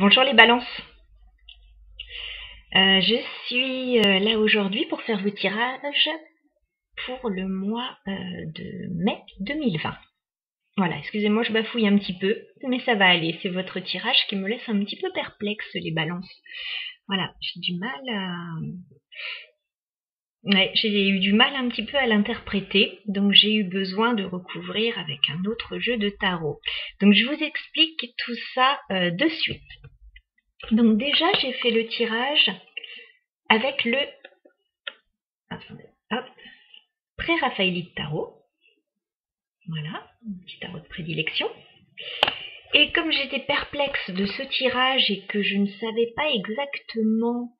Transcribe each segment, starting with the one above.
Bonjour les balances. Je suis là aujourd'hui pour faire vos tirages pour le mois de mai 2020. Voilà, excusez-moi, je bafouille un petit peu, mais ça va aller. C'est votre tirage qui me laisse un petit peu perplexe, les balances. Voilà, j'ai du mal à... Ouais, j'ai eu du mal un petit peu à l'interpréter, donc j'ai eu besoin de recouvrir avec un autre jeu de tarot. Donc je vous explique tout ça de suite. Donc déjà, j'ai fait le tirage avec le pré-raphaélite tarot. Voilà, un petit tarot de prédilection. Et comme j'étais perplexe de ce tirage et que je ne savais pas exactement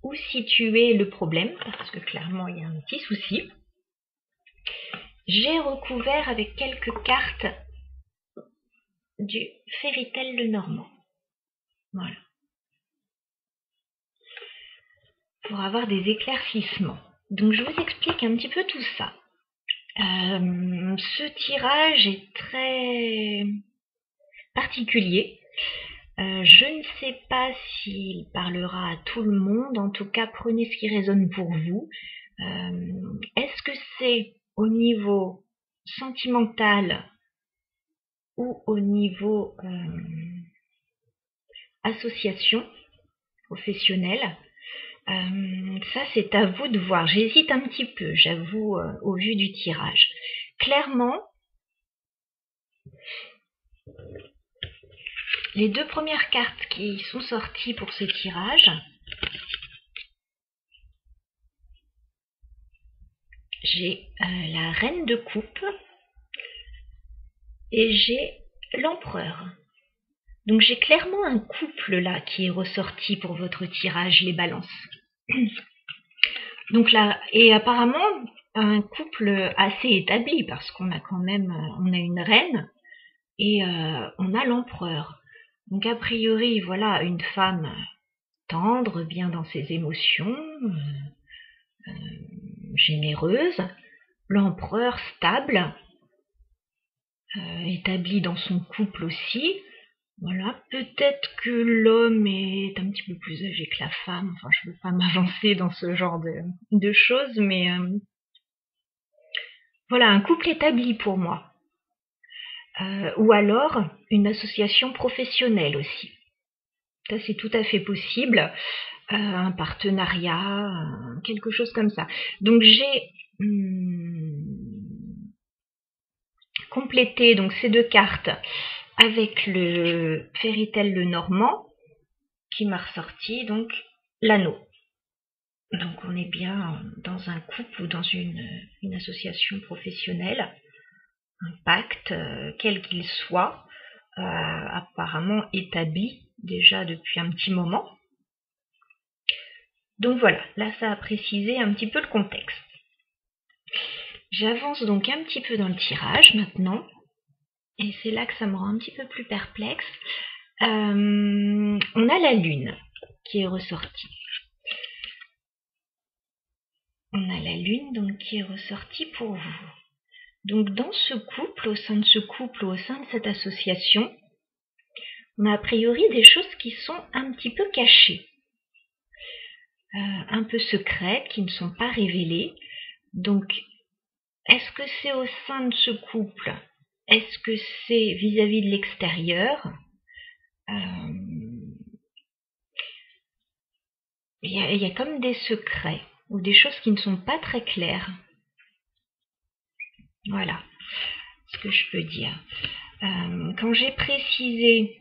où situer le problème, parce que clairement il y a un petit souci, j'ai recouvert avec quelques cartes du Fairy-Tale Lenormand. Voilà. Pour avoir des éclaircissements. Donc je vous explique un petit peu tout ça. Ce tirage est très particulier. Je ne sais pas s'il parlera à tout le monde. En tout cas, prenez ce qui résonne pour vous. Est-ce que c'est au niveau sentimental ou au niveau association professionnelle? Ça, c'est à vous de voir. J'hésite un petit peu, j'avoue, au vu du tirage. Clairement, les deux premières cartes qui sont sorties pour ce tirage, j'ai la reine de coupe et j'ai l'empereur. Donc j'ai clairement un couple là qui est ressorti pour votre tirage, les balances. Donc là, et apparemment un couple assez établi parce qu'on a quand même, on a une reine et on a l'empereur. Donc a priori, voilà, une femme tendre, bien dans ses émotions, généreuse, l'empereur stable, établi dans son couple aussi. Voilà, peut-être que l'homme est un petit peu plus âgé que la femme. Enfin, je ne veux pas m'avancer dans ce genre de choses, mais voilà, un couple établi pour moi. Ou alors une association professionnelle aussi. Ça, c'est tout à fait possible. Un partenariat, quelque chose comme ça. Donc j'ai complété donc ces deux cartes avec le Fairy-Tale Lenormand qui m'a ressorti donc l'anneau. Donc on est bien dans un couple ou dans une association professionnelle, un pacte, quel qu'il soit, apparemment établi déjà depuis un petit moment. Donc voilà, là ça a précisé un petit peu le contexte. J'avance donc un petit peu dans le tirage maintenant, et c'est là que ça me rend un petit peu plus perplexe. On a la lune qui est ressortie. On a la lune donc qui est ressortie pour vous. Donc dans ce couple, au sein de ce couple, au sein de cette association, on a a priori des choses qui sont un petit peu cachées, un peu secrètes, qui ne sont pas révélées. Donc est-ce que c'est au sein de ce couple? Est-ce que c'est vis-à-vis de l'extérieur? Il y a comme des secrets ou des choses qui ne sont pas très claires. Voilà ce que je peux dire. Quand j'ai précisé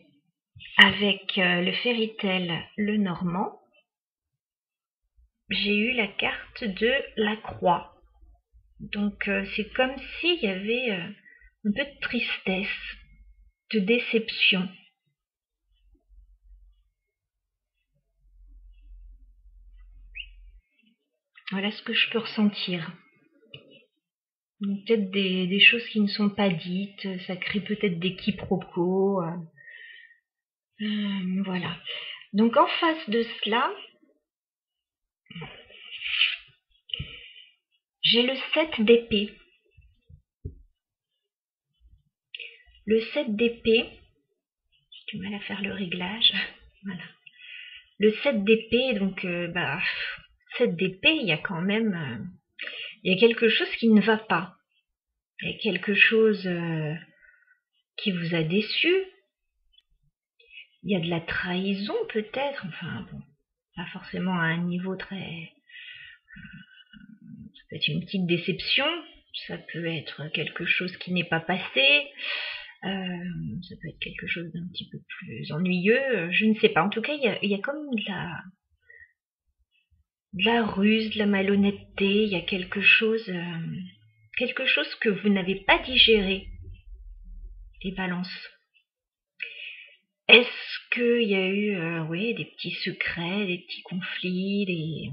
avec le Fairy-Tale Lenormand, j'ai eu la carte de la croix. Donc c'est comme s'il y avait un peu de tristesse, de déception. Voilà ce que je peux ressentir. Peut-être des choses qui ne sont pas dites, ça crée peut-être des quiproquos. Voilà. Donc en face de cela, j'ai le 7 d'épée. Le 7 d'épée, j'ai du mal à faire le réglage. Voilà. Le 7 d'épée, donc 7 d'épée, il y a quand même il y a quelque chose qui ne va pas. Il y a quelque chose qui vous a déçu. Il y a de la trahison peut-être, enfin bon, pas forcément à un niveau très... Ça peut être une petite déception, ça peut être quelque chose qui n'est pas passé, ça peut être quelque chose d'un petit peu plus ennuyeux, je ne sais pas. En tout cas, il y a comme de la ruse, de la malhonnêteté, il y a quelque chose que vous n'avez pas digéré, les balances. Est-ce qu'il y a eu des petits secrets, des petits conflits,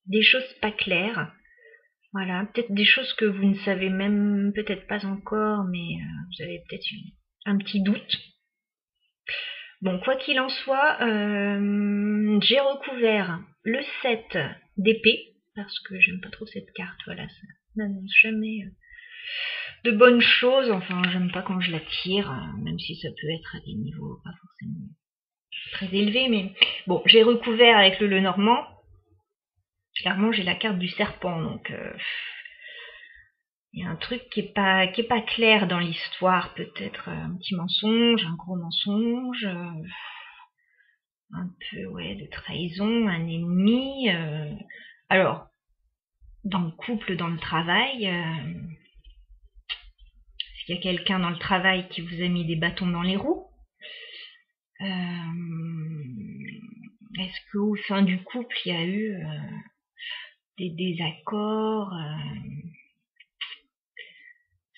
des choses pas claires? Voilà, peut-être des choses que vous ne savez même peut-être pas encore, mais vous avez peut-être un petit doute. Bon, quoi qu'il en soit, j'ai recouvert le 7 d'épée, parce que j'aime pas trop cette carte, voilà, ça n'annonce jamais de bonnes choses, enfin j'aime pas quand je la tire, même si ça peut être à des niveaux pas forcément très élevés, mais bon, j'ai recouvert avec le Lenormand. Clairement j'ai la carte du serpent, donc il y a un truc qui est pas clair dans l'histoire, peut-être un petit mensonge, un gros mensonge, un peu de trahison, un ennemi. Alors, dans le couple, dans le travail, est-ce qu'il y a quelqu'un dans le travail qui vous a mis des bâtons dans les roues? Est-ce qu'au sein du couple, il y a eu des désaccords?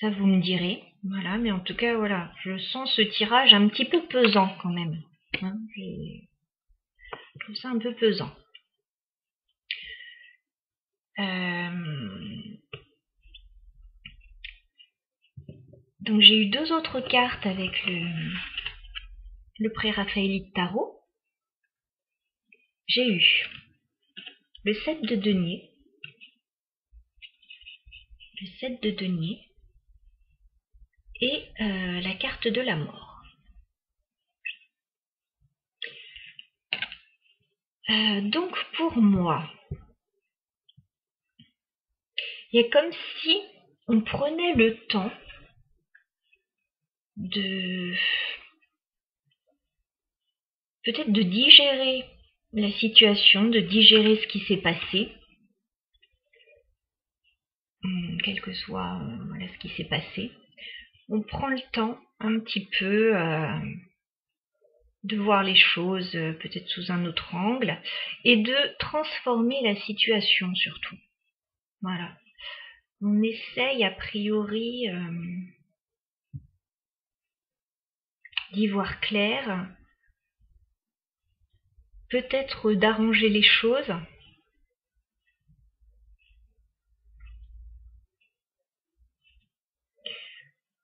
Ça, vous me direz. Voilà, mais en tout cas, voilà, je sens ce tirage un petit peu pesant quand même. Hein, je trouve ça un peu pesant. Donc j'ai eu deux autres cartes avec le pré-raphaélite tarot. J'ai eu le 7 de denier, le 7 de denier et la carte de la mort. Donc pour moi, il y a comme si on prenait le temps de peut-être de digérer la situation, de digérer ce qui s'est passé, quel que soit ce qui s'est passé. On prend le temps un petit peu de voir les choses peut-être sous un autre angle et de transformer la situation surtout. Voilà. On essaye a priori d'y voir clair, peut-être d'arranger les choses.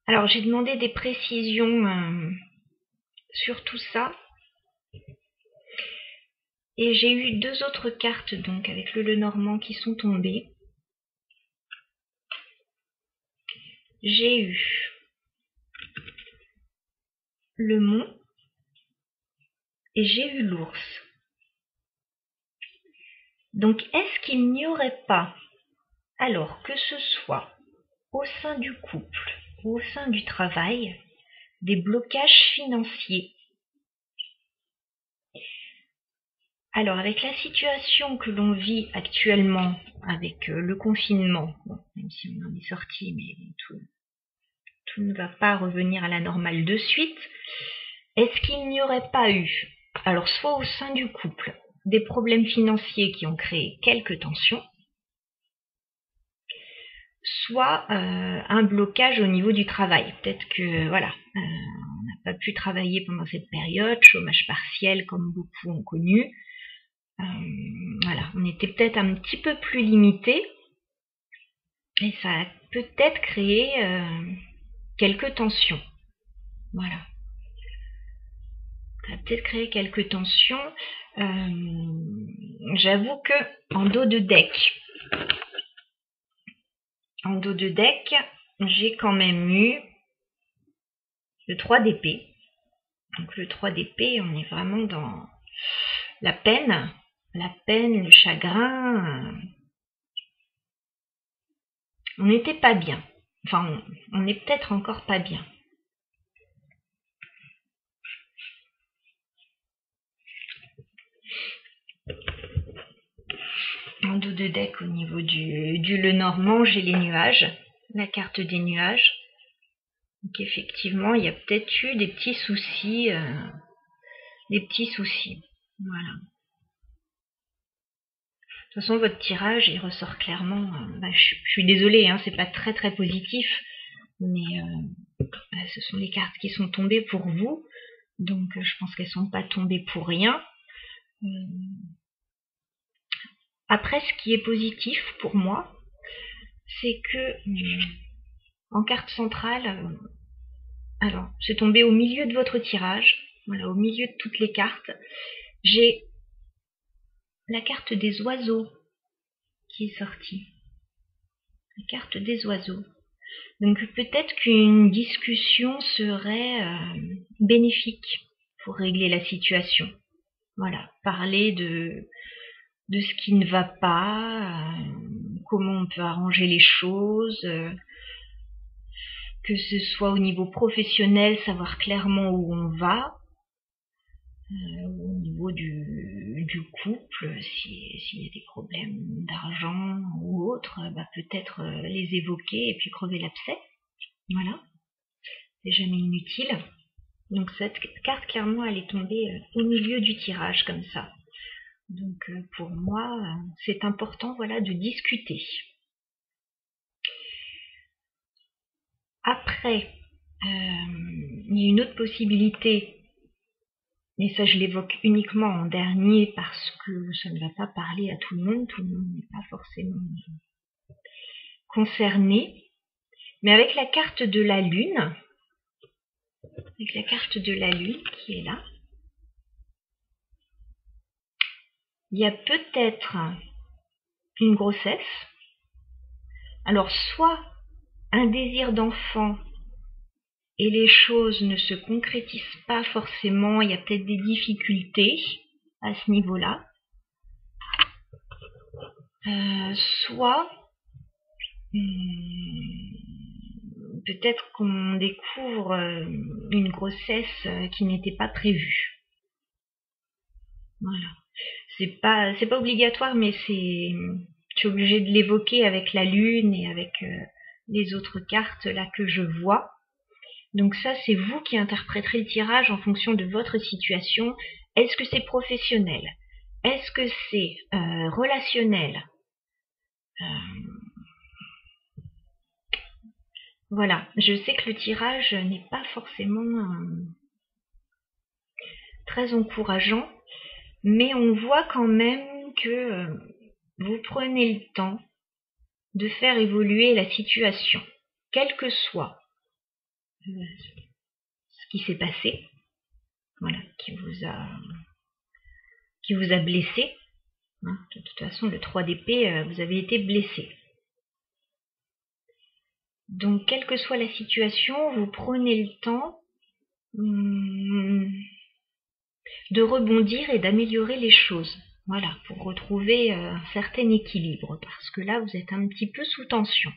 Alors j'ai demandé des précisions sur tout ça. Et j'ai eu deux autres cartes donc avec le Lenormand qui sont tombées. J'ai eu le mont et j'ai eu l'ours. Donc est-ce qu'il n'y aurait pas, alors que ce soit au sein du couple ou au sein du travail, des blocages financiers? Alors avec la situation que l'on vit actuellement avec le confinement, bon, même si on en est sorti, mais tout ne va pas revenir à la normale de suite, est-ce qu'il n'y aurait pas eu, alors soit au sein du couple, des problèmes financiers qui ont créé quelques tensions, soit un blocage au niveau du travail. Peut-être que voilà, on n'a pas pu travailler pendant cette période, chômage partiel comme beaucoup ont connu. Voilà, on était peut-être un petit peu plus limité et ça a peut-être créé quelques tensions. Voilà. Ça a peut-être créé quelques tensions. J'avoue que en dos de deck, j'ai quand même eu le 3 d'épée. Donc le 3 d'épée, on est vraiment dans la peine, le chagrin. On n'était pas bien. Enfin, on n'est peut-être encore pas bien. En dos de deck, au niveau du Lenormand, j'ai les nuages, la carte des nuages. Donc effectivement, il y a peut-être eu des petits soucis. Voilà. De toute façon, votre tirage, il ressort clairement. Je suis désolée, hein, c'est pas très très positif, mais ce sont les cartes qui sont tombées pour vous. Donc je pense qu'elles sont pas tombées pour rien. Après, ce qui est positif pour moi, c'est que en carte centrale, alors c'est tombé au milieu de votre tirage, voilà, au milieu de toutes les cartes, j'ai la carte des oiseaux qui est sortie. La carte des oiseaux. Donc peut-être qu'une discussion serait bénéfique pour régler la situation. Voilà, parler de ce qui ne va pas, comment on peut arranger les choses, que ce soit au niveau professionnel, savoir clairement où on va, au niveau du couple, s'il y a des problèmes d'argent ou autre, peut-être les évoquer et puis crever l'abcès. Voilà, c'est jamais inutile. Donc cette carte, clairement, elle est tombée au milieu du tirage, comme ça. Donc pour moi, c'est important, voilà, de discuter. Après, il y a une autre possibilité, mais ça je l'évoque uniquement en dernier parce que ça ne va pas parler à tout le monde n'est pas forcément concerné. Mais avec la carte de la Lune, qui est là, il y a peut-être une grossesse. Alors soit un désir d'enfant et les choses ne se concrétisent pas forcément, il y a peut-être des difficultés à ce niveau-là. Soit peut-être qu'on découvre une grossesse qui n'était pas prévue. Voilà. C'est pas obligatoire, mais je suis obligée de l'évoquer avec la Lune et avec les autres cartes là que je vois. Donc ça, c'est vous qui interpréterez le tirage en fonction de votre situation. Est-ce que c'est professionnel? Est-ce que c'est relationnel? Voilà, je sais que le tirage n'est pas forcément très encourageant, mais on voit quand même que vous prenez le temps de faire évoluer la situation, quel que soit ce qui s'est passé, voilà, qui vous a blessé. Hein, de toute façon, le 3 d'épée, vous avez été blessé. Donc, quelle que soit la situation, vous prenez le temps de rebondir et d'améliorer les choses. Voilà, pour retrouver un certain équilibre, parce que là, vous êtes un petit peu sous tension.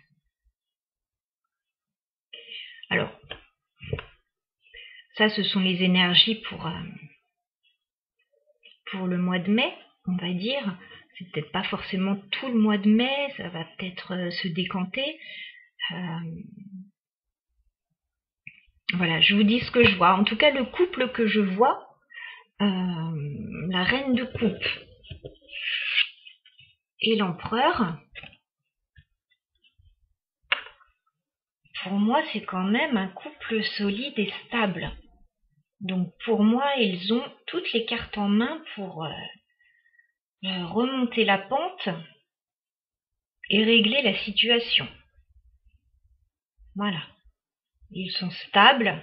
Alors, ça, ce sont les énergies pour le mois de mai, on va dire. C'est peut-être pas forcément tout le mois de mai, ça va peut-être se décanter. Voilà, je vous dis ce que je vois. En tout cas, le couple que je vois, la reine de coupe et l'empereur, pour moi, c'est quand même un couple solide et stable. Donc pour moi, ils ont toutes les cartes en main pour remonter la pente et régler la situation. Voilà. Ils sont stables.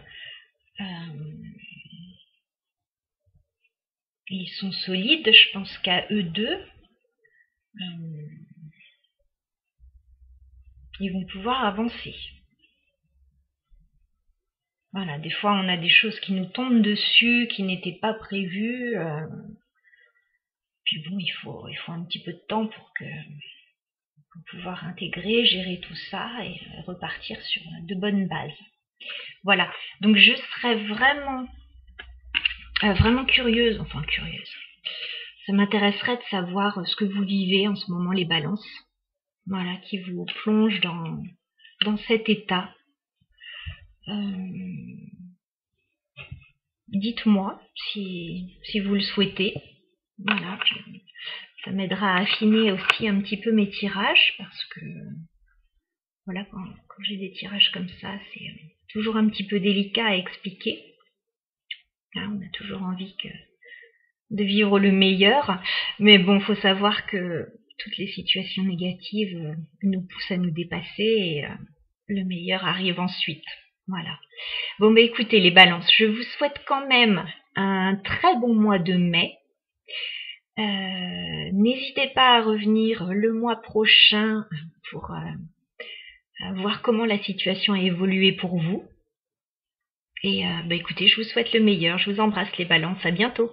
Ils sont solides. Je pense qu'à eux deux, ils vont pouvoir avancer. Voilà, des fois on a des choses qui nous tombent dessus, qui n'étaient pas prévues. Puis bon, il faut un petit peu de temps pour pouvoir intégrer, gérer tout ça et repartir sur de bonnes bases. Voilà, donc je serais vraiment curieuse, ça m'intéresserait de savoir ce que vous vivez en ce moment, les balances, voilà, qui vous plongent dans cet état. Dites-moi si vous le souhaitez. Voilà, puis ça m'aidera à affiner aussi un petit peu mes tirages, parce que voilà, quand j'ai des tirages comme ça, c'est toujours un petit peu délicat à expliquer. Hein, on a toujours envie de vivre le meilleur, mais bon, faut savoir que toutes les situations négatives nous poussent à nous dépasser et le meilleur arrive ensuite. Voilà. Bon, bah écoutez les balances, je vous souhaite quand même un très bon mois de mai. N'hésitez pas à revenir le mois prochain pour voir comment la situation a évolué pour vous. Et bah écoutez, je vous souhaite le meilleur, je vous embrasse les balances, à bientôt.